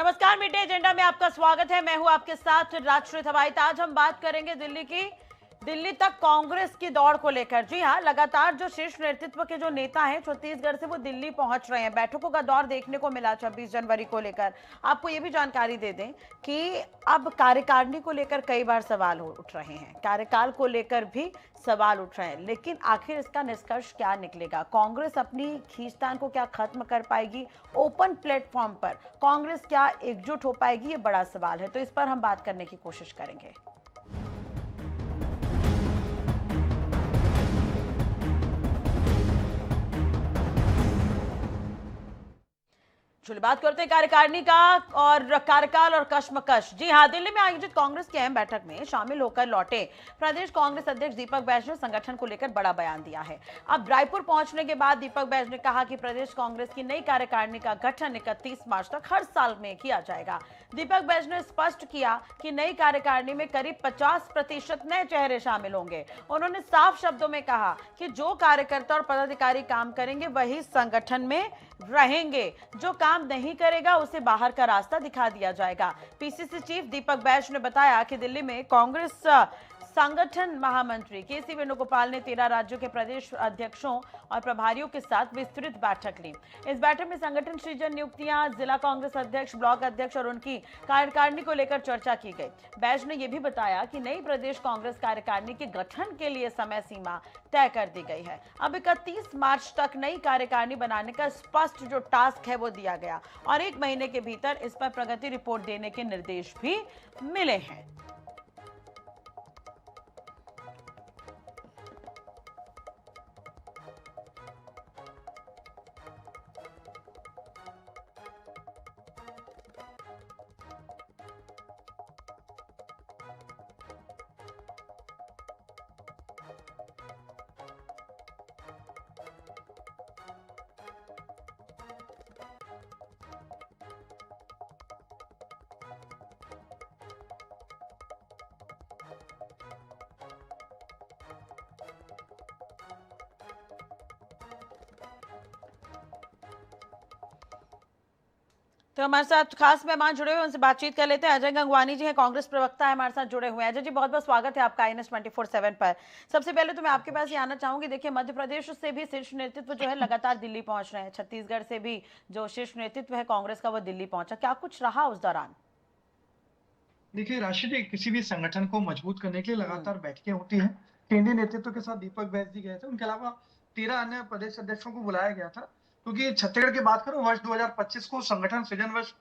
नमस्कार, mid day agenda में आपका स्वागत है। मैं हूं आपके साथ राजश्री थवाइत। आज हम बात करेंगे दिल्ली तक कांग्रेस की दौड़ को लेकर। जी हां, लगातार जो शीर्ष नेतृत्व के जो नेता हैं छत्तीसगढ़ से, वो दिल्ली पहुंच रहे हैं। बैठकों का दौर देखने को मिला 26 जनवरी को लेकर। आपको ये भी जानकारी दे दें कि अब कार्यकारिणी को लेकर कई बार सवाल उठ रहे हैं, कार्यकाल को लेकर भी सवाल उठ रहे हैं, लेकिन आखिर इसका निष्कर्ष क्या निकलेगा? कांग्रेस अपनी खींचतान को क्या खत्म कर पाएगी? ओपन प्लेटफॉर्म पर कांग्रेस क्या एकजुट हो पाएगी? ये बड़ा सवाल है, तो इस पर हम बात करने की कोशिश करेंगे। चलिए बात करते हैं कार्यकारिणी का और कार्यकाल और कश्मकश। जी हां, दिल्ली में आयोजित कांग्रेस की अहम बैठक में शामिल होकर लौटे प्रदेश कांग्रेस अध्यक्ष दीपक बैज ने संगठन को लेकर बड़ा बयान दिया है। अब रायपुर पहुंचने के बाद दीपक बैज ने कहा कि प्रदेश कांग्रेस की नई कार्यकारिणी का गठन 31 मार्च तक हर साल में किया जाएगा। दीपक बैज ने स्पष्ट किया कि नई कार्यकारिणी में करीब 50% नए चेहरे शामिल होंगे। उन्होंने साफ शब्दों में कहा कि जो कार्यकर्ता और पदाधिकारी काम करेंगे वही संगठन में रहेंगे, जो काम नहीं करेगा उसे बाहर का रास्ता दिखा दिया जाएगा। पीसीसी चीफ दीपक बैज ने बताया कि दिल्ली में कांग्रेस संगठन महामंत्री केसी वेणुगोपाल ने 13 राज्यों के प्रदेश अध्यक्षों और प्रभारियों के साथ विस्तृत बैठक ली। इस बैठक में संगठन सृजन, नियुक्तियां, जिला कांग्रेस अध्यक्ष, ब्लॉक अध्यक्ष और उनकी कार्यकारिणी को लेकर चर्चा की गई। बैज ने यह भी बताया कि नई प्रदेश कांग्रेस कार्यकारिणी के गठन के लिए समय सीमा तय कर दी गई है। अब 31 मार्च तक नई कार्यकारिणी बनाने का स्पष्ट जो टास्क है वो दिया गया और 1 महीने के भीतर इस पर प्रगति रिपोर्ट देने के निर्देश भी मिले हैं। तो हमारे साथ खास मेहमान जुड़े हुए, उनसे बातचीत कर लेते हैं। अजय गंगवानी जी हैं, कांग्रेस प्रवक्ता है, हमारे साथ जुड़े हुए हैं। अजय जी, बहुत बहुत स्वागत है आपका INS 24/7 पर। सबसे पहले तो मैं आपके पास ये आना चाहूंगी, देखिए मध्य प्रदेश से भी शीर्ष नेतृत्व जो है लगातार दिल्ली पहुंच रहे हैं, छत्तीसगढ़ से भी जो शीर्ष नेतृत्व है कांग्रेस का वो दिल्ली पहुंचा, क्या कुछ रहा उस दौरान? देखिए राष्ट्रीय किसी भी संगठन को मजबूत करने के लिए लगातार बैठकें होती हैं। केंद्रीय नेतृत्व के साथ दीपक बैज जी गए थे, उनके अलावा 13 अन्य प्रदेश अध्यक्षों को बुलाया गया था। क्योंकि छत्तीसगढ़ की बात करूं, वर्ष 2025 को संगठन सृजन वर्ष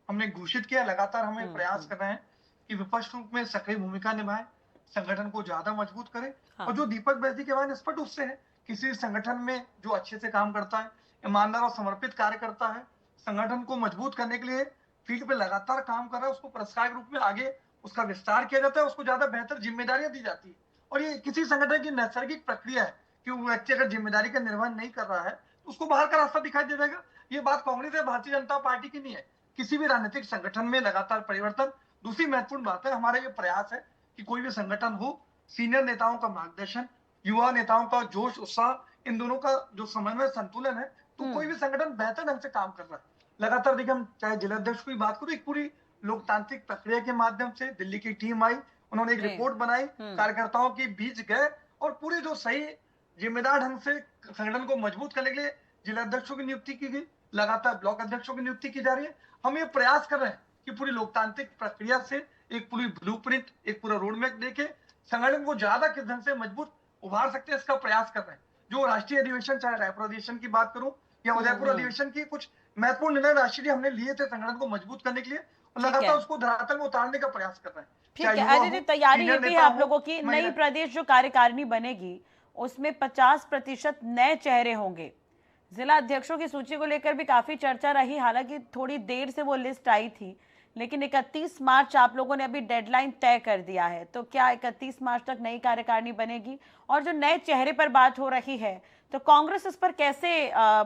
हमने घोषित किया। लगातार हमें प्रयास कर रहे हैं कि विपक्ष रूप में सक्रिय भूमिका निभाएं, संगठन को ज्यादा मजबूत करें। हाँ। और जो दीपक बैज जी के बयान स्पष्ट उससे है, किसी संगठन में जो अच्छे से काम करता है, ईमानदार और समर्पित कार्य करता है, संगठन को मजबूत करने के लिए फील्ड पे लगातार काम कर रहा है, उसको पुरस्कार के रूप में आगे उसका विस्तार किया जाता है, उसको ज्यादा बेहतर जिम्मेदारियां दी जाती है। और ये किसी संगठन की नैसर्गिक प्रक्रिया है कि वो व्यक्ति अगर जिम्मेदारी का निर्वहन नहीं कर रहा है तो उसको बाहर का रास्ता दिखाई दे जाएगा। ये बात कांग्रेस या भारतीय जनता पार्टी की नहीं है, किसी भी राजनीतिक संगठन में लगातार परिवर्तन। दूसरी महत्वपूर्ण बात है, हमारा ये प्रयास है कि कोई भी संगठन हो, सीनियर नेताओं का मार्गदर्शन, युवा नेताओं का जोश उत्साह, इन दोनों का जो समन्वय संतुलन है, तो कोई भी संगठन बेहतर ढंग से काम कर रहा है। लगातार देखिए, हम चाहे जिलाध्यक्ष की बात करो, एक पूरी लोकतांत्रिक प्रक्रिया के माध्यम से दिल्ली की टीम आई, उन्होंने एक रिपोर्ट बनाई, कार्यकर्ताओं के बीच गए और पूरे जो सही जिम्मेदार ढंग से संगठन को मजबूत करने के लिए जिलाध्यक्षों की नियुक्ति की गई, लगातार ब्लॉक अध्यक्षों की नियुक्ति की जा रही है। हम ये प्रयास कर रहे हैं कि पूरी लोकतांत्रिक प्रक्रिया से एक पूरी ब्लूप्रिंट, एक पूरा रोड मैप देके संगठन को ज्यादा किस ढंग से मजबूत उभार सकते हैं, इसका प्रयास कर रहे हैं। जो राष्ट्रीय अधिवेशन, चाहे रायपुर अधिवेशन की बात करूं या उदयपुर अधिवेशन की, कुछ महत्वपूर्ण निर्णय राष्ट्रीय हमने लिए थे संगठन को मजबूत करने के लिए, लगातार उसको धरातल में उतारने का प्रयास कर रहे हैं। ठीक है अजय जी, तैयारी ये भी है आप लोगों की, नई प्रदेश जो कार्यकारिणी बनेगी उसमें 50% नए चेहरे होंगे। जिला अध्यक्षों की सूची को लेकर भी काफी चर्चा रही, हालांकि थोड़ी देर से वो लिस्ट आई थी, लेकिन 31 मार्च आप लोगों ने अभी डेडलाइन तय कर दिया है, तो क्या 31 मार्च तक नई कार्यकारिणी बनेगी? और जो नए चेहरे पर बात हो रही है, तो कांग्रेस इस पर कैसे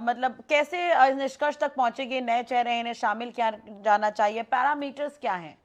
मतलब कैसे निष्कर्ष तक पहुंचेगी? नए चेहरे, इन्हें शामिल किया जाना चाहिए, पैरामीटर्स क्या हैं?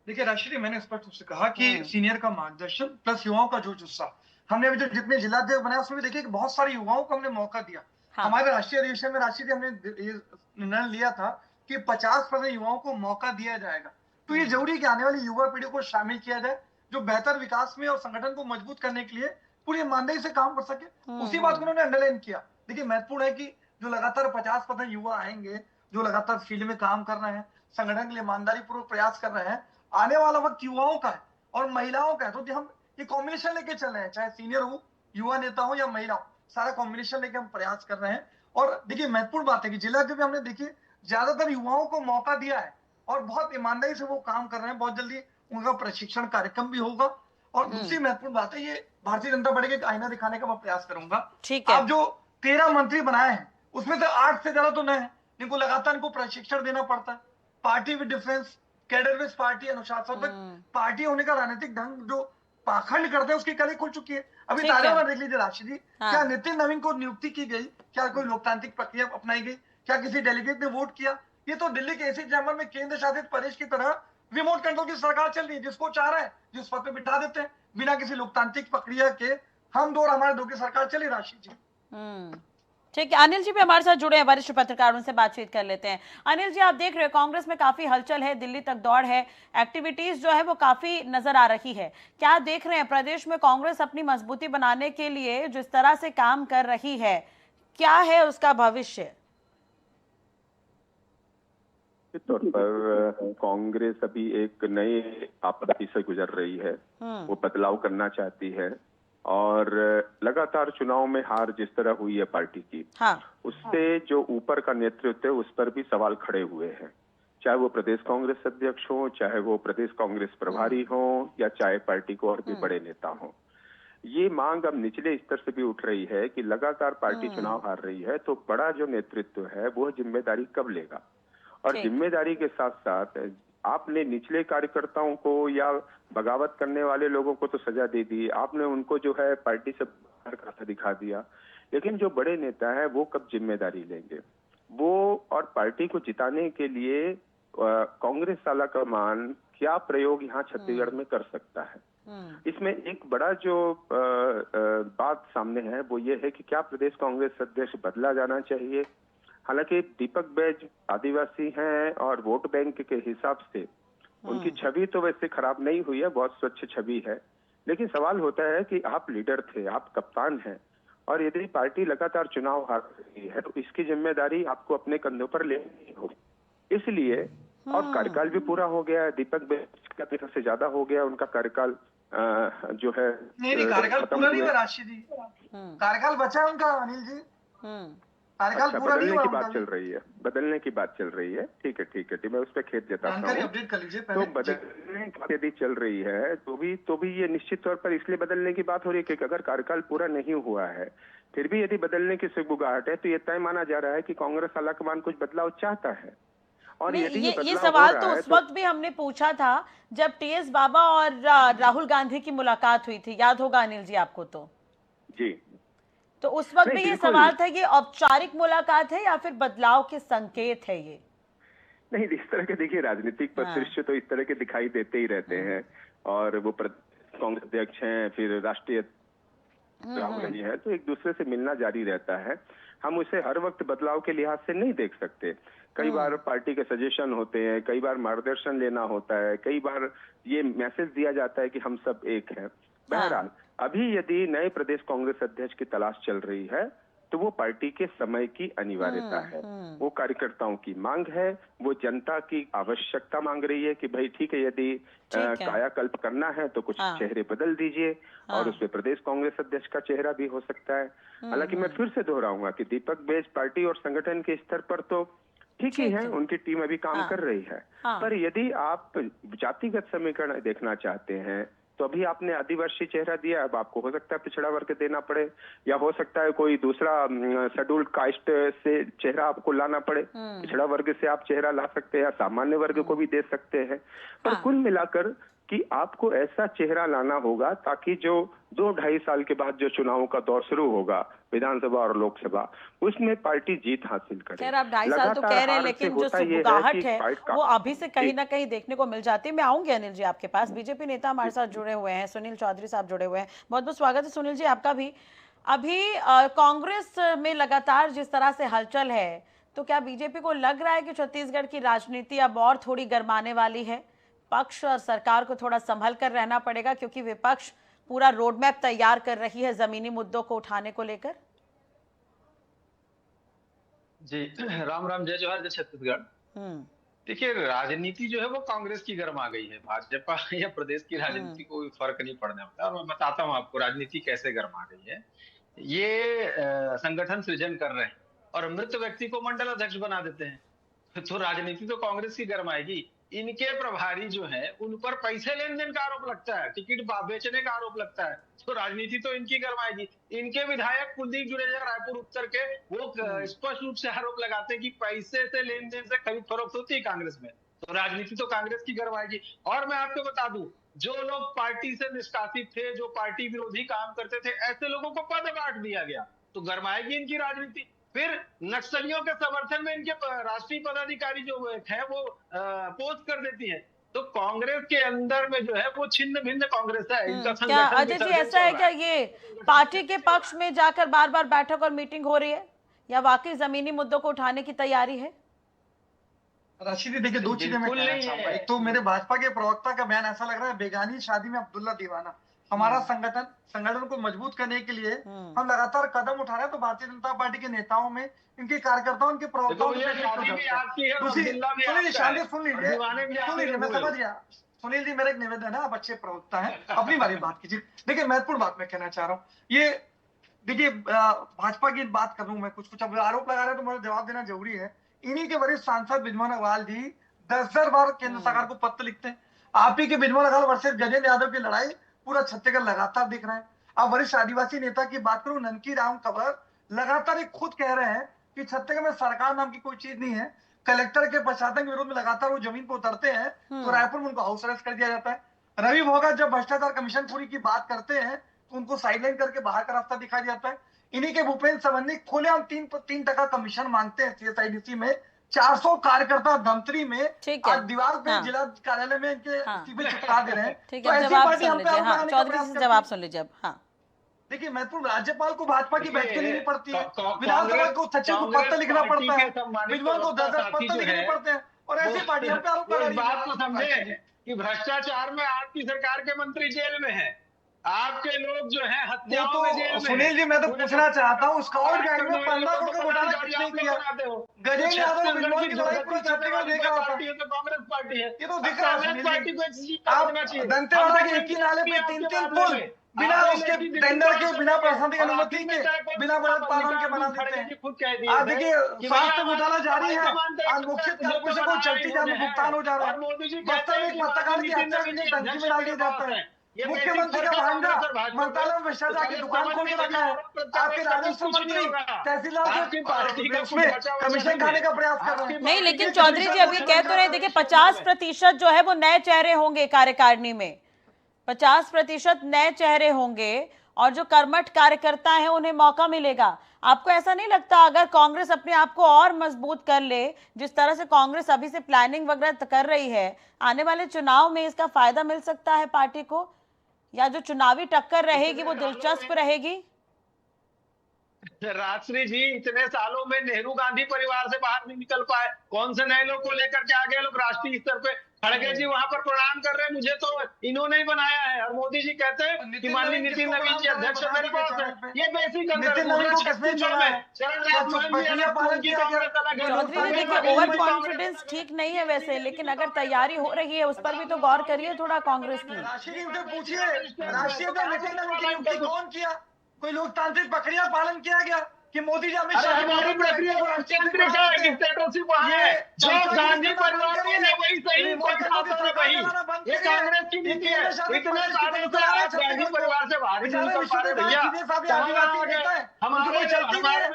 देखिए राष्ट्रीय, मैंने स्पष्ट रूप से कहा कि सीनियर का मार्गदर्शन प्लस युवाओं का जोश उत्साह। हमने अभी जो जितने जिलाध्यक्ष बनाए उसमें भी देखिए बहुत सारे युवाओं को हमने मौका दिया। हमारे राष्ट्रीय अधिवेशन में राष्ट्रीय हमने ये निर्णय लिया था कि 50% युवाओं को मौका दिया जाएगा। तो ये जरूरी है कि आने वाली युवा पीढ़ी को शामिल किया जाए, जो बेहतर विकास में और संगठन को मजबूत करने के लिए पूरी ईमानदारी से काम कर सके। उसी बात को उन्होंने अंडरलाइन किया। देखिए, महत्वपूर्ण है कि जो लगातार 50% युवा आएंगे, जो लगातार फील्ड में काम कर रहे हैं, संगठन के लिए ईमानदारी पूर्वक प्रयास कर रहे हैं, आने वाला वक्त युवाओं का है और महिलाओं का है। तो हम ये कॉम्बिनेशन लेके चल रहे हैं, चाहे सीनियर हो, युवा नेता हो या महिला हो, सारा कॉम्बिनेशन लेके हम प्रयास कर रहे हैं। और देखिए, महत्वपूर्ण बात है कि जिला के भी हमने देखिए ज्यादातर युवाओं को मौका दिया है और बहुत ईमानदारी से वो काम कर रहे हैं। बहुत जल्दी उनका प्रशिक्षण कार्यक्रम भी होगा। और दूसरी महत्वपूर्ण बात है, ये भारतीय जनता पार्टी का एक आईना दिखाने का मैं प्रयास करूंगा। ठीक है। आप जो 13 मंत्री बनाए हैं, उसमें से 8 से ज्यादा तो नए हैं, इनको लगातार इनको प्रशिक्षण देना पड़ता है। Party with difference, cadre with party, अनुशासनात्मक पार्टी होने का राजनीतिक ढंग जो पाखंड करते हैं, उसकी कली खुल चुकी है। अभी ठीक ताजा है। में देख लीजिए राशि जी, हाँ। क्या नितिन नवीन को नियुक्ति की गई? क्या कोई लोकतांत्रिक प्रक्रिया अपनाई गई? क्या किसी डेलीगेट ने वोट किया? ये तो दिल्ली के एसी चैम्बर में केंद्र शासित प्रदेश की तरह रिमोट कंट्रोल की सरकार चल रही है। जिसको चाह रहा है जिस पद पे बिठा देते हैं, बिना किसी लोकतांत्रिक प्रक्रिया के। हम दो और हमारे दो की सरकार चली राशि जी। ठीक है, अनिल जी भी हमारे साथ जुड़े हैं, वरिष्ठ पत्रकार, उनसे बातचीत कर लेते हैं। अनिल जी, आप देख रहे हो कांग्रेस में काफी हलचल है, दिल्ली तक दौड़ है, एक्टिविटीज जो है वो काफी नजर आ रही है। क्या देख रहे हैं प्रदेश में कांग्रेस अपनी मजबूती बनाने के लिए जिस तरह से काम कर रही है, क्या है उसका भविष्य? तौर पर कांग्रेस अभी एक नए आपदा से गुजर रही है। वो बदलाव करना चाहती है और लगातार चुनाव में हार जिस तरह हुई है पार्टी की, हाँ। उससे जो ऊपर का नेतृत्व है उस पर भी सवाल खड़े हुए हैं। चाहे वो प्रदेश कांग्रेस अध्यक्ष हो, चाहे वो प्रदेश कांग्रेस प्रभारी हो, या चाहे पार्टी को और भी बड़े नेता हो। ये मांग अब निचले स्तर से भी उठ रही है कि लगातार पार्टी चुनाव हार रही है, तो बड़ा जो नेतृत्व है वो जिम्मेदारी कब लेगा। और जिम्मेदारी के साथ साथ आपने निचले कार्यकर्ताओं को या बगावत करने वाले लोगों को तो सजा दे दी, आपने उनको जो है पार्टी से बाहर करके दिखा दिया, लेकिन जो बड़े नेता है वो कब जिम्मेदारी लेंगे वो। और पार्टी को जिताने के लिए कांग्रेस साला कमान क्या प्रयोग यहाँ छत्तीसगढ़ में कर सकता है। इसमें एक बड़ा जो बात सामने है वो ये है कि क्या प्रदेश कांग्रेस अध्यक्ष बदला जाना चाहिए। हालांकि दीपक बैज आदिवासी हैं और वोट बैंक के हिसाब से उनकी छवि तो वैसे खराब नहीं हुई है, बहुत स्वच्छ छवि है। लेकिन सवाल होता है कि आप लीडर थे, आप कप्तान हैं, और यदि पार्टी लगातार चुनाव हार रही है तो इसकी जिम्मेदारी आपको अपने कंधों पर लेनी होगी। इसलिए और कार्यकाल भी पूरा हो गया है, दीपक बैज का तरफ से ज्यादा हो गया उनका कार्यकाल जो है। नहीं, कार्यकाल पूरा नहीं हुआ राशि जी, कार्यकाल बचा है उनका अनिल जी। अच्छा, बदलने की बात चल रही है, बदलने की बात चल रही है। ठीक है, ठीक है, मैं उस पर खेत जताता हूँ। अपडेट कर लीजिए तो बदलने की बात यदि चल रही है तो भी ये निश्चित तौर पर इसलिए बदलने की बात हो रही है कि अगर कार्यकाल पूरा नहीं हुआ है फिर भी यदि बदलने की सुगबुगाहट है तो ये तय माना जा रहा है कि कांग्रेस आलाकमान कुछ बदलाव चाहता है। और यदि ये सवाल तो उस वक्त भी हमने पूछा था जब टीएस बाबा और राहुल गांधी की मुलाकात हुई थी, याद होगा अनिल जी आपको तो। जी, तो उस वक्त भी ये सवाल था कि औपचारिक मुलाकात है या फिर बदलाव के संकेत है ये? नहीं, इस तरह के देखिए राजनीतिक परिदृश्य तो इस तरह के दिखाई देते ही रहते हैं। और वो कांग्रेस अध्यक्ष हैं, फिर राष्ट्रीय राहुल गांधी है, तो एक दूसरे से मिलना जारी रहता है। हम उसे हर वक्त बदलाव के लिहाज से नहीं देख सकते। कई बार पार्टी के सजेशन होते हैं, कई बार मार्गदर्शन लेना होता है, कई बार ये मैसेज दिया जाता है कि हम सब एक हैं। बहरहाल अभी यदि नए प्रदेश कांग्रेस अध्यक्ष की तलाश चल रही है तो वो पार्टी के समय की अनिवार्यता है, वो कार्यकर्ताओं की मांग है, वो जनता की आवश्यकता मांग रही है कि भाई ठीक है, यदि कायाकल्प करना है तो कुछ चेहरे बदल दीजिए। और उसमें प्रदेश कांग्रेस अध्यक्ष का चेहरा भी हो सकता है। हालांकि मैं फिर से दोहराऊंगा कि दीपक बैज पार्टी और संगठन के स्तर पर तो ठीक ही है, उनकी टीम अभी काम कर रही है। पर यदि आप जातिगत समीकरण देखना चाहते हैं तो अभी आपने आदिवासी चेहरा दिया, अब आपको हो सकता है पिछड़ा वर्ग देना पड़े, या हो सकता है कोई दूसरा शेड्यूल्ड कास्ट से चेहरा आपको लाना पड़े। पिछड़ा वर्ग से आप चेहरा ला सकते हैं या सामान्य वर्ग को भी दे सकते हैं। पर कुल मिलाकर कि आपको ऐसा चेहरा लाना होगा ताकि जो 2-2.5 साल के बाद जो चुनावों का दौर शुरू होगा, विधानसभा और लोकसभा, उसमें पार्टी जीत हासिल करे। खैर आप 2.5 साल तो कह रहे हैं, लेकिन जो सुगबुगाहट है वो अभी से कहीं ना कहीं देखने को मिल जाती है। मैं आऊंगी अनिल जी आपके पास। बीजेपी नेता हमारे साथ जुड़े हुए हैं, सुनील चौधरी साहब जुड़े हुए हैं, बहुत बहुत स्वागत है सुनील जी आपका भी। अभी कांग्रेस में लगातार जिस तरह से हलचल है, तो क्या बीजेपी को लग रहा है कि छत्तीसगढ़ की राजनीति अब और थोड़ी गर्माने वाली है? पक्ष और सरकार को थोड़ा संभल कर रहना पड़ेगा, क्योंकि विपक्ष पूरा रोड मैप तैयार कर रही है जमीनी मुद्दों को उठाने को लेकर। जी राम राम, जय जोहार, जय छत्तीसगढ़। देखिए, राजनीति जो है वो कांग्रेस की गर्म आ गई है। भाजपा या प्रदेश की राजनीति को कोई फर्क नहीं पड़ने वाला। और मैं बताता हूँ आपको राजनीति कैसे गर्म आ गई है। ये संगठन सृजन कर रहे हैं और मृत व्यक्ति को मंडल अध्यक्ष बना देते हैं। तो राजनीति तो कांग्रेस की गर्म आएगी। इनके प्रभारी जो है उन पर पैसे लेन देन का आरोप लगता है, टिकट बेचने का आरोप लगता है, तो राजनीति तो इनकी गरमाएगी। इनके विधायक कुलदीप जुड़ेजा रायपुर उत्तर के, वो स्पष्ट रूप से आरोप लगाते हैं कि पैसे से लेन देन से खरीद फरोख्त होती है कांग्रेस में, तो राजनीति तो कांग्रेस की गरमाएगी। और मैं आपको बता दूं, जो लोग पार्टी से निष्कासित थे, जो पार्टी विरोधी काम करते थे, ऐसे लोगों को पद बांट दिया गया, तो गरमाएगी इनकी राजनीति। फिर नक्सलियों के समर्थन में इनके राष्ट्रीय पदाधिकारी जो है वो पोस्ट कर देती है। तो कांग्रेस के अंदर में जो है वो छिन्न भिन्न कांग्रेस है। इनका क्या अजय जी ऐसा है क्या, ये पार्टी के पक्ष में जाकर बार बार बैठक और मीटिंग हो रही है, या वाकई जमीनी मुद्दों को उठाने की तैयारी है? राशिद, देखिए दो चीजें मैं कहना चाहूंगा। एक तो मेरे भाजपा के प्रवक्ता का बयान ऐसा लग रहा है बेगानी शादी में अब्दुल्ला दीवाना। हमारा संगठन को मजबूत करने के लिए हम लगातार कदम उठा रहे हैं। तो भारतीय जनता पार्टी के नेताओं में, इनके कार्यकर्ताओं, इनके प्रवक्ताओं सुन लीजिए, मैं समझ गया। सुनील जी, मेरा एक निवेदन है, आप अच्छे प्रवक्ता हैं, अपनी बारे में बात कीजिए। देखिए, महत्वपूर्ण बात मैं कहना चाह रहा हूँ। ये देखिए, भाजपा की बात कर रहा हूँ मैं, कुछ अब आरोप लगा रहे हैं तो मुझे जवाब देना जरूरी है। इन्हीं के वरिष्ठ सांसद बिजमोहन अग्रवाल जी 10 बार केंद्र सरकार को पत्र लिखते हैं। आप ही के बिजमोहन अग्रवाल वर्सेस गजेंद्र यादव की लड़ाई पूरा छत्तीसगढ़ लगातार देख रहे हैं। अब वरिष्ठ आदिवासी नेता की बात करूं, ननकी राम कंवर लगातार एक खुद कह रहे हैं कि छत्तीसगढ़ में सरकार नाम की कोई चीज नहीं है। कलेक्टर के प्रशासन के विरोध में लगातार वो जमीन पर उतरते हैं तो रायपुर में उनको हाउस अरेस्ट कर दिया जाता है। रवि भोगा जब भ्रष्टाचार कमीशन पूरी की बात करते हैं तो उनको साइडलाइन करके बाहर का रास्ता दिखाया जाता है। इन्हीं के भूपेंद्र संबंधी खुलेआम 3% कमीशन मांगते हैं सीएसआईडीसी में। 400 कार्यकर्ता धमतरी में आज दीवार पे जिला कार्यालय में इनके इस्तीफे चिपका दे रहे हैं। ठीक है, जवाब सुन लीजिए। हाँ, चौधरी से जवाब सुन लीजिए अब। हाँ, देखिए, महत्वपूर्ण, राज्यपाल को भाजपा की बैठकें लेनी पड़ती है, विधानसभा को सचिव को पत्र लिखना पड़ता है, विद्वान को 10 पत्र लिखने पड़ते हैं, और ऐसी पार्टियों पे आरोप लगा रही है। बात को समझे कि भ्रष्टाचार में आपकी सरकार के मंत्री जेल में है, आपके लोग जो है हत्याओं में जेल में। सुनील जी, मैं तो पूछना चाहता हूँ, स्काउट गैंग में 15 करोड़ का घोटाला किसने किया? गजेंद्र यादव बिजनौर की लड़ाई पूरा छत्तीसगढ़ देख रहा था। तो कांग्रेस पार्टी है, ये तो दिख रहा है। आप दंतेवाड़ा के एक ही नाले पे 3 पुल बिना उसके टेंडर के, बिना प्रशासन की अनुमति के, बिना बजट पालन के बना देते हैं। आप देखिए, स्वास्थ्य घोटाला जारी है। आज मुख्य कॉर्पोरेशन को चलती जाने भुगतान हो जा रहा है। बस्तर में एक पत्रकार की हत्या के लिए टंकी में डाल दिया जाता है। मुख्यमंत्री का भांजा मंत्रालय में भ्रष्टाचार की दुकान खोल के रखा है। आपके राजस्व मंत्री तहसीलदार उसमें कमीशन खाने का प्रयास कर रहे हैं। नहीं, लेकिन चौधरी जी अभी कह तो रहे, देखिए 50% जो है वो नए चेहरे होंगे कार्यकारिणी में, 50% नए चेहरे होंगे, और जो कर्मठ कार्यकर्ता हैं उन्हें मौका मिलेगा। आपको ऐसा नहीं लगता, अगर कांग्रेस अपने आप को और मजबूत कर ले, जिस तरह से कांग्रेस अभी से प्लानिंग वगैरह कर रही है, आने वाले चुनाव में इसका फायदा मिल सकता है पार्टी को, या जो चुनावी टक्कर रहेगी वो दिलचस्प रहेगी? राजश्री जी, इतने सालों में नेहरू गांधी परिवार से बाहर नहीं निकल पाए, कौन से नए लोग को लेकर के आगे लोग राष्ट्रीय स्तर पे खड़गे जी वहां पर प्रणाम कर रहे हैं, मुझे तो इन्होंने ही बनाया है। और मोदी जी कहते हैं कि माननीय नितिन नवीन जी अध्यक्ष मेरे पास है। ये बेसिक चौधरी ने देखिए, ओवर कॉन्फिडेंस ठीक नहीं है वैसे, लेकिन अगर तैयारी हो रही है उस पर भी तो गौर करिए थोड़ा कांग्रेस की। पूछिए, राष्ट्रीय नितिन नवीन की नियुक्ति कौन किया? कोई लोकतांत्रिक प्रक्रिया पालन किया गया कि मोदी जी अमित शाह हमारी प्रक्रिया जो गांधी परिवार ने वही सही ये कांग्रेस की नीति है। इतने सालों से आप गांधी परिवार से बाहर नहीं निकल पा रहे भैया। हमारे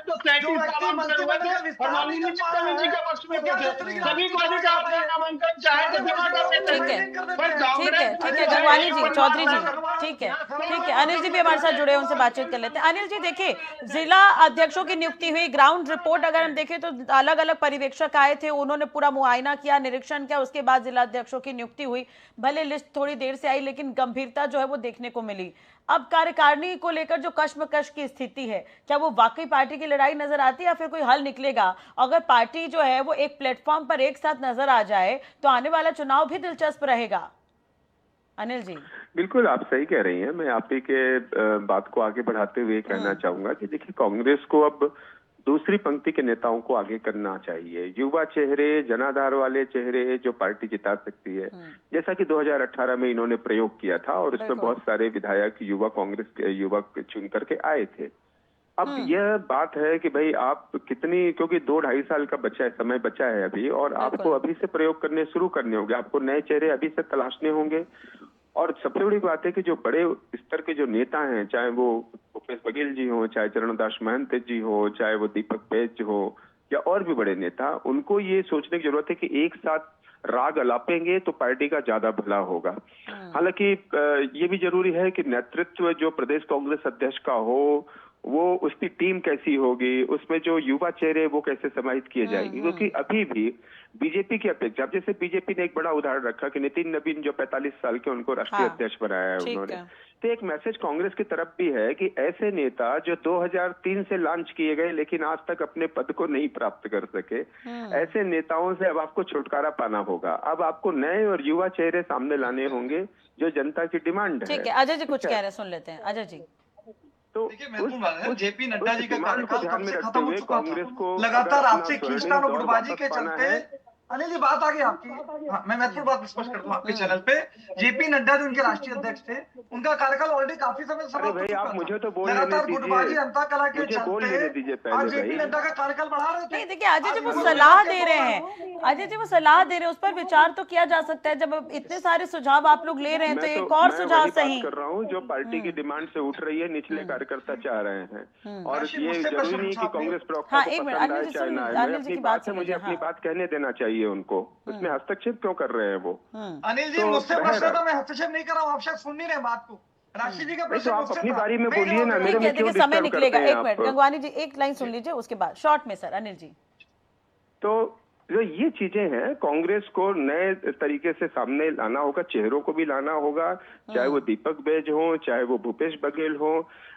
तो 37 और माननीय नितिन जी के पक्ष में सभी को अधिकार है, नामांकन चाहे तो जमा कर सकते हैं। ठीक है गंगवानी जी, चौधरी जी, ठीक है। अनिल जी भी हमारे साथ जुड़े, उनसे बातचीत कर लेते हैं। अनिल जी, देखिए, जिला अध्यक्षों की नियुक्ति हुई, ग्राउंड रिपोर्ट अगर हम देखें तो अलग अलग पर्यवेक्षक आए थे, उन्होंने पूरा मुआयना किया, निरीक्षण किया, उसके बाद जिला अध्यक्षों की नियुक्ति हुई। भले लिस्ट थोड़ी देर से आई, लेकिन गंभीरता जो है वो देखने को मिली। अब कार्यकारिणी को लेकर जो कश्मकश की स्थिति है, क्या वो वाकई पार्टी की लड़ाई नजर आती है या फिर कोई हल निकलेगा? अगर पार्टी जो है वो एक प्लेटफॉर्म पर एक साथ नजर आ जाए तो आने वाला चुनाव भी दिलचस्प रहेगा। अनिल जी। बिल्कुल आप सही कह रही हैं। मैं आप ही के बात को आगे बढ़ाते हुए कहना चाहूंगा कि देखिए, कांग्रेस को अब दूसरी पंक्ति के नेताओं को आगे करना चाहिए। युवा चेहरे, जनाधार वाले चेहरे जो पार्टी जिता सकती है, जैसा कि 2018 में इन्होंने प्रयोग किया था और इसमें बहुत सारे विधायक युवा कांग्रेस के युवक चुन करके आए थे। अब यह बात है कि भाई आप कितनी, क्योंकि 2-2.5 साल का समय बचा है अभी, और आपको अभी से प्रयोग करने शुरू करने होंगे, आपको नए चेहरे अभी से तलाशने होंगे। और सबसे बड़ी बात है कि जो बड़े स्तर के जो नेता हैं, चाहे वो भूपेश बघेल जी हो, चाहे चरणदास महंत जी हो, चाहे वो दीपक बैज हो या और भी बड़े नेता, उनको ये सोचने की जरूरत है कि एक साथ राग अलापेंगे तो पार्टी का ज्यादा भला होगा। हालांकि ये भी जरूरी है कि नेतृत्व जो प्रदेश कांग्रेस अध्यक्ष का हो, वो उसकी टीम कैसी होगी, उसमें जो युवा चेहरे वो कैसे समाहित किए जाएंगे, क्योंकि अभी भी बीजेपी की अपेक्षा, अब जैसे बीजेपी ने एक बड़ा उदाहरण रखा कि नितिन नवीन जो 45 साल के, उनको राष्ट्रीय अध्यक्ष बनाया है उन्होंने, तो एक मैसेज कांग्रेस की तरफ भी है कि ऐसे नेता जो 2003 से लॉन्च किए गए लेकिन आज तक अपने पद को नहीं प्राप्त कर सके, ऐसे नेताओं से अब आपको छुटकारा पाना होगा। अब आपको नए और युवा चेहरे सामने लाने होंगे जो जनता की डिमांड है। ठीक है, अजय जी कुछ कह रहे हैं, सुन लेते हैं अजय जी। तो जेपी नड्डा जी का कार्यकाल कब से खत्म हो चुका था, लगातार आपसे खींचतान और गुटबाजी के चलते। अनिल जी बात आ गई आपकी, हाँ, मैं महत्वपूर्ण बात स्पष्ट कर दूं आपके चैनल पे। जेपी नड्डा जो उनके राष्ट्रीय अध्यक्ष थे, उनका कार्यकाल ऑलरेडी काफी समय समाप्त हो चुका था। मुझे तो बोलने लगातार दीजिए, गुटबाजी अंता कला के चलते आज जेपी नड्डा का कार्यकाल बढ़ा रहे थे। नहीं देखिए, अजय जी वो सलाह दे रहे हैं, अजय जी वो सलाह दे रहे हैं, उस पर विचार तो किया जा सकता है। जब इतने सारे सुझाव आप लोग ले रहे हैं तो एक और सुझाव सही कर रहा हूँ जो पार्टी की डिमांड से उठ रही है, निचले कार्यकर्ता चाह रहे हैं। और ये जरूरी नहीं कि कांग्रेस प्रवक्ता को पसंद आए चाहे ना आए, अपनी बात है, मुझे अपनी बात कहने देना चाहिए उनको। उसमें हस्तक्षेप क्यों कर रहे हैं वो? अनिल जी मुझसे प्रश्न था, मैं हस्तक्षेप नहीं कर रहा हूँ, आप शायद सुन नहीं रहे बात को। राशि जी का प्रश्न आप अपनी बारी में बोलिए ना, मेरे में क्यों समय निकलेगा। एक मिनट आप? गंगवानी जी एक लाइन सुन लीजिए, उसके बाद शॉर्ट में सर अनिल जी। तो जो ये चीजें हैं, कांग्रेस को नए तरीके से सामने लाना होगा, चेहरों को भी लाना होगा, चाहे वो दीपक बैज हो, चाहे वो भूपेश बघेल हो।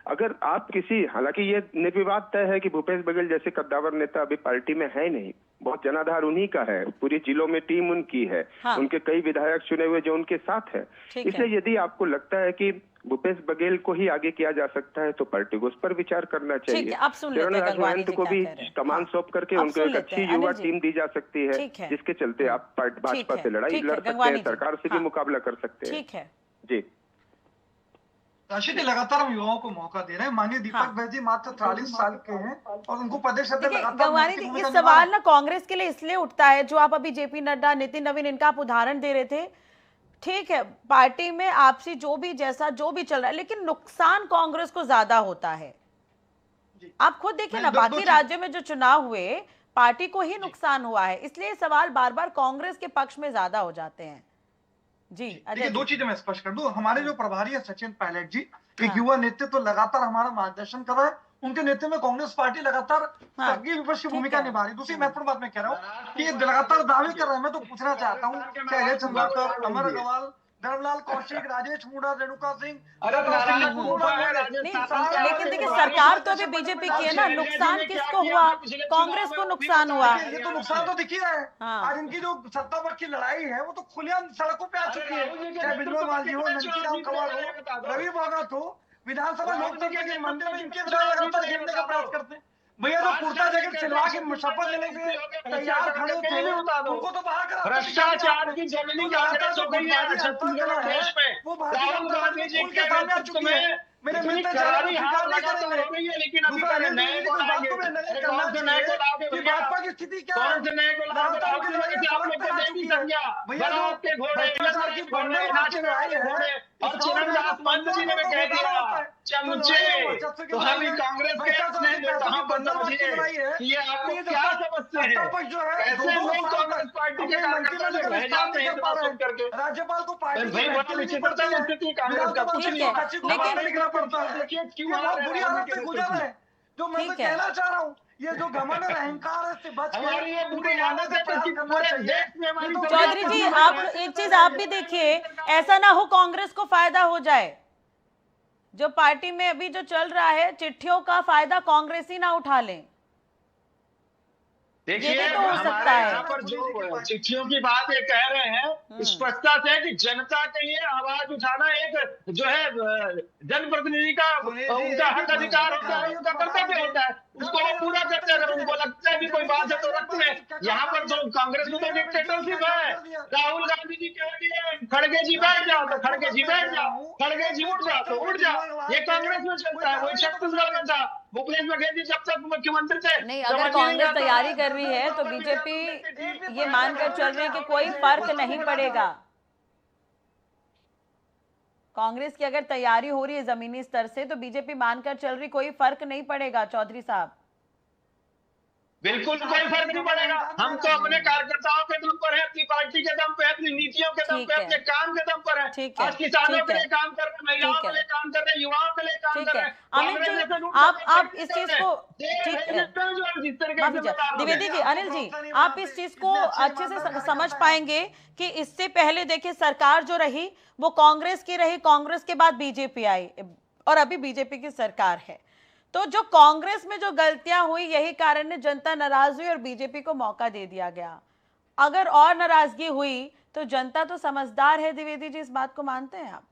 अगर आप किसी, हालांकि ये निर्विवाद तय है कि भूपेश बघेल जैसे कद्दावर नेता अभी पार्टी में है नहीं, बहुत जनाधार उन्हीं का है, पूरी जिलों में टीम उनकी है, उनके कई विधायक चुने हुए जो उनके साथ है। इसलिए यदि आपको लगता है कि भूपेश बघेल को ही आगे किया जा सकता है तो पार्टी को उस पर विचार करना चाहिए। चरणदास महंत को भी कमान सौंप करके उनको एक अच्छी युवा टीम दी जा सकती है, जिसके चलते आप भाजपा से लड़ाई लड़ सकते हैं, सरकार से भी मुकाबला कर सकते हैं। ठीक है जी राशि जी, लगातार हम युवाओं को मौका दे रहे हैं। माननीय दीपक बैज जी मात्र 43 साल के हैं और उनको प्रदेश अध्यक्ष गंगवानी जी, ये सवाल ना कांग्रेस के लिए इसलिए उठता है, जो आप अभी जेपी नड्डा, नितिन नवीन, इनका आप उदाहरण दे रहे थे। ठीक है, पार्टी में आपसी जो भी जैसा जो भी चल रहा है, लेकिन नुकसान कांग्रेस को ज्यादा होता है। आप खुद देखिए ना, बाकी राज्यों में जो चुनाव हुए पार्टी को ही नुकसान हुआ है, इसलिए सवाल बार बार कांग्रेस के पक्ष में ज्यादा हो जाते हैं। जी देखिए, दो चीजें मैं स्पष्ट कर दूं। हमारे जो प्रभारी है सचिन पायलट जी, एक युवा नेतृत्व तो लगातार हमारा मार्गदर्शन कर रहा है। उनके नेतृत्व में कांग्रेस पार्टी लगातार सक्रिय विपक्ष की भूमिका निभा रही है। दूसरी महत्वपूर्ण बात मैं कह रहा हूँ कि लगातार दावे कर रहे हैं। मैं तो पूछना चाहता हूँ कि अजय चंद्राकर, अमर अग्रवाल, धर्मलाल कौशिक, राजेश मूणा, रेणुका सिंह, लेकिन देखिए सरकार तो अभी बीजेपी की है ना, नुकसान किसको हुआ? कांग्रेस को नुकसान हुआ। ये तो नुकसान तो दिख ही रहा है। आज इनकी जो सत्ता पक्ष की लड़ाई है वो तो खुलेआम सड़कों पे आ चुकी है, चाहे बिजनौर मांझी हो, नंदीराम कवाड़ हो, रवि भगत हो। विधानसभा लोकतंत्र के मंदिर में इनके विधायक लगातार घेरने का प्रयास करते हैं। भैया जो कुर्ता जैकेट सिलवा के शपथ लेने के लिए तैयार खड़े थे, उनको तो बाहर करा। भ्रष्टाचार की जमीनी लगातार जो गुटबाजी छत्तीसगढ़ है वो राहुल गांधी जी के सामने आ चुकी है। मेरे मित्र करारी हार लगातार हो रही है, लेकिन अभी तक नए को लाएंगे, कौन से नए को लाओगे भैया? भाजपा की स्थिति क्या है? कौन से नए को लाओगे? आप लोग तो देवी संज्ञा, बरात के घोड़े, लकड़ी के घोड़े, नाचने वाले घोड़े, और चरणदास महंत जी ने कह दिया चमचे। तो हम कांग्रेस के अपने नेताओं को समझिए कि ये आपको क्या समझते हैं? कैसे लोग कांग्रेस पार्टी के कार्यकर्ता रह जाते हैं इतना सुन करके? राज्यपाल को पार्टी भाई बड़ा विचित्रता है स्थिति कांग्रेस का, कुछ नहीं लेकिन पड़ता है। देखिए क्यों बुरी हालत से गुजर रहे हैं। जो मैं तो कहना चाह रहा हूँ, ये जो घमंड और अहंकार है, इससे बच हमारी ये बुरी हालत है कि पूरे देश में हमारी। चौधरी जी, आप एक चीज आप भी देखिए, ऐसा ना हो कांग्रेस को फायदा हो जाए। जो पार्टी में अभी जो चल रहा है, चिट्ठियों का फायदा कांग्रेसी ना उठा लें। देखिए ये भी तो हो सकता हमारे है। यहाँ पर जो चिट्ठियों की बात ये कह रहे हैं स्पष्टता से कि जनता के लिए आवाज उठाना एक जो है जनप्रतिनिधि का उनका हक अधिकार होता है, उनका कर्तव्य होता है, उसको वो पूरा करते हैं। अगर उनको लगता है कि कोई बात है तो रखते हैं। यहाँ पर जो कांग्रेस में तो डिक्टेटरशिप है। राहुल गांधी जी कह दिए खड़गे जी बैठ जाओ तो खड़गे जी बैठ जाओ, खड़गे जी उठ जाओ तो उठ जाओ। ये कांग्रेस में चलता है। वही छत्तीसगढ़ में था, भूपेश बघेल जी जब तक मुख्यमंत्री थे। नहीं, अगर कांग्रेस तैयारी कर रही है तो बीजेपी ये मानकर चल रही है कि कोई फर्क नहीं पड़ेगा। कांग्रेस की अगर तैयारी हो रही है जमीनी स्तर से तो बीजेपी मानकर चल रही कोई फर्क नहीं पड़ेगा। चौधरी साहब, बिल्कुल कोई फर्क नहीं पड़ेगा। हम तो अपने कार्यकर्ताओं के दम पर है, अपनी पार्टी के दम पे, अपनी नीतियों के दम पे, अपने काम के दम पर है। आज किसानों के लिए काम कर रहे हैं, महिलाओं के लिए काम कर रहे हैं, युवाओं के लिए काम कर रहे हैं। अमित जी, आप इस चीज को द्विवेदी जी, अनिल जी, आप इस चीज को अच्छे से समझ पाएंगे कि इससे पहले देखिए सरकार जो रही वो कांग्रेस की रही, कांग्रेस के बाद बीजेपी आई और अभी बीजेपी की सरकार है। तो जो कांग्रेस में जो गलतियां हुई यही कारण है जनता नाराज हुई और बीजेपी को मौका दे दिया गया। अगर और नाराजगी हुई तो जनता तो समझदार है। द्विवेदी जी, इस बात को मानते हैं आप?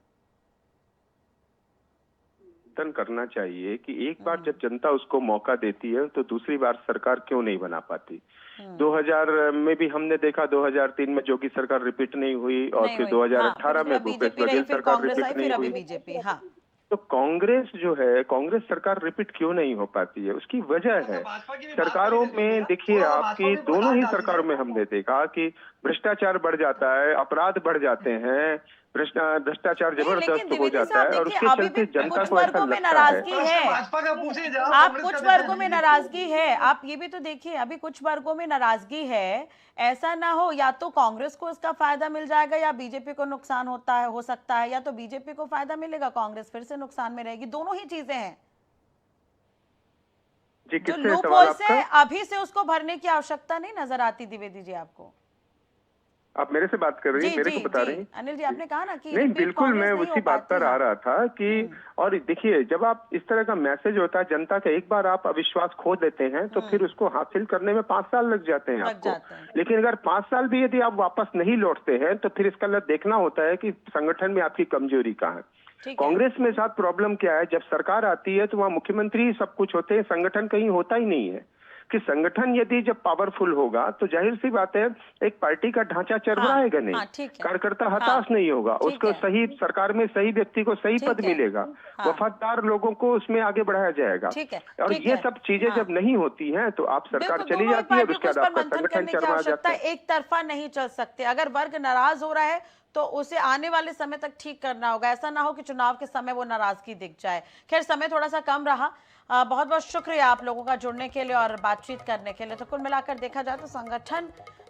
करना चाहिए कि एक बार जब जनता उसको मौका देती है तो दूसरी बार सरकार क्यों नहीं बना पाती। 2000 में भी हमने देखा, 2003 में जोगी सरकार रिपीट नहीं हुई और फिर 2018 में भूपेश बघेल सरकार रिपीट नहीं हुई। बीजेपी, हाँ। तो कांग्रेस जो है, कांग्रेस सरकार रिपीट क्यों नहीं हो पाती है? उसकी वजह है सरकारों में। देखिए आपकी दोनों ही सरकारों में हमने देखा कि भ्रष्टाचार बढ़ जाता है, अपराध बढ़ जाते हैं, भ्रष्टाचार जबरदस्त हो जाता है और उसके चलते जनता को ऐसा लगता है। आप कुछ वर्गों में नाराजगी है, आप ये भी तो देखिए, अभी कुछ वर्गों में नाराजगी है। ऐसा ना हो या तो कांग्रेस को इसका फायदा मिल जाएगा या बीजेपी को नुकसान होता है, हो सकता है, या तो बीजेपी को फायदा मिलेगा, कांग्रेस फिर से नुकसान में रहेगी। दोनों ही चीजें हैं। जो लूप होल्स है अभी से उसको भरने की आवश्यकता नहीं नजर आती। द्विवेदी जी, आपको, आप मेरे से बात कर रही हैं, मेरे को बता रही हैं? अनिल जी, आपने कहा ना कि नहीं, बिल्कुल मैं उसी बात पर आ रहा था कि और देखिए जब आप इस तरह का मैसेज होता है जनता का, एक बार आप अविश्वास खो देते हैं तो फिर उसको हासिल करने में 5 साल लग जाते हैं आपको। लेकिन अगर 5 साल भी यदि आप वापस नहीं लौटते हैं तो फिर इसका देखना होता है कि संगठन में आपकी कमजोरी कहाँ है। कांग्रेस में साथ प्रॉब्लम क्या है, जब सरकार आती है तो वहाँ मुख्यमंत्री सब कुछ होते हैं, संगठन कहीं होता ही नहीं है। कि संगठन यदि जब पावरफुल होगा तो जाहिर सी बात है एक पार्टी का ढांचा चरमराएगा नहीं, कार्यकर्ता हताश नहीं होगा, उसको सही सरकार में सही व्यक्ति को सही पद मिलेगा, वफादार लोगों को उसमें आगे बढ़ाया जाएगा। और ये सब चीजें जब नहीं होती हैं तो आप सरकार चली जाती है और उसके बाद आपका संगठन चरमरा जाता है। एक तरफा नहीं चल सकते। अगर वर्ग नाराज हो रहा है तो उसे आने वाले समय तक ठीक करना होगा। ऐसा ना हो कि चुनाव के समय वो नाराजगी दिख जाए। खैर, समय थोड़ा सा कम रहा। बहुत बहुत शुक्रिया आप लोगों का जुड़ने के लिए और बातचीत करने के लिए। तो कुल मिलाकर देखा जाए तो संगठन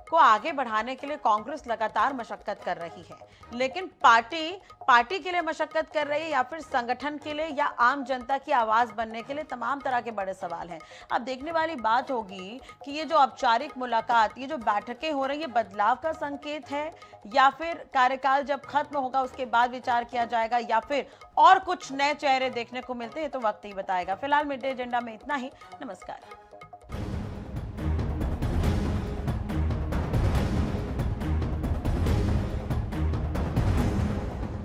को आगे बढ़ाने के लिए कांग्रेस लगातार मशक्कत कर रही है, लेकिन पार्टी के लिए मशक्कत कर रही है या फिर संगठन के लिए या आम जनता की आवाज बनने के लिए, तमाम तरह के बड़े सवाल हैं। अब देखने वाली बात होगी कि ये जो औपचारिक मुलाकात, ये जो बैठकें हो रही है, बदलाव का संकेत है या फिर कार्यकाल जब खत्म होगा उसके बाद विचार किया जाएगा या फिर और कुछ नए चेहरे देखने को मिलते हैं, तो वक्त ही बताएगा। फिलहाल मिड डे एजेंडा में इतना ही। नमस्कार।